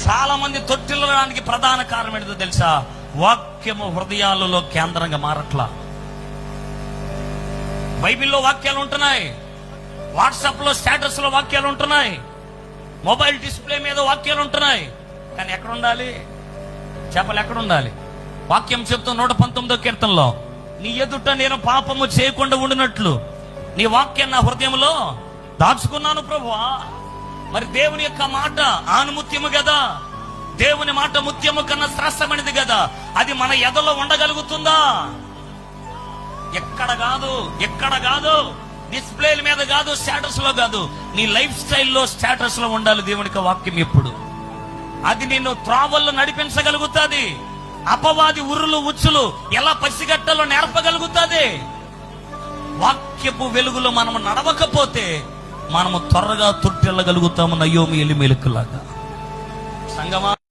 చాలా మంది తొట్టిల్లడానికి ప్రధాన కారణం ఏంటో తెలుసా? వాక్యము హృదయాలలో కేంద్రంగా మారట్లా. బైబిల్లో వాక్యాలు ఉంటున్నాయి, వాట్సాప్ లో స్టేటస్ లో వాక్యాలు ఉంటున్నాయి, మొబైల్ డిస్ప్లే మీద వాక్యాలు ఉంటున్నాయి. కానీ ఎక్కడ ఉండాలి? చెప్పలు ఎక్కడ ఉండాలి? వాక్యం చెప్తూ 119వ కీర్తనలో, నీ ఎదుట నేను పాపము చేయకుండా ఉండినట్లు నీ వాక్యం నా హృదయంలో దాచుకున్నాను ప్రభువా. మరి దేవుని యొక్క మాట ఆనుముత్యము కదా, దేవుని మాట ముత్యము కన్నా శ్రేష్టమైనది కదా. అది మన ఎదలో ఉండగలుగుతుందా? ఎక్కడ కాదు, డిస్ప్లేల మీద కాదు, స్టేటస్ లో కాదు, నీ లైఫ్ స్టైల్లో స్టేటస్ లో ఉండాలి దేవునికి వాక్యం ఎప్పుడు. అది నిన్ను త్రావల్లో నడిపించగలుగుతుంది. అపవాది ఉర్రులు ఉచ్చులు ఎలా పసిగట్టాలో నేర్పగలుగుతుంది. వాక్యపు వెలుగులో మనము నడవకపోతే మనము త్వరగా తొట్టెళ్ళగలుగుతాము, నయోమి ఎలిమెలకులాగా. సంగమా,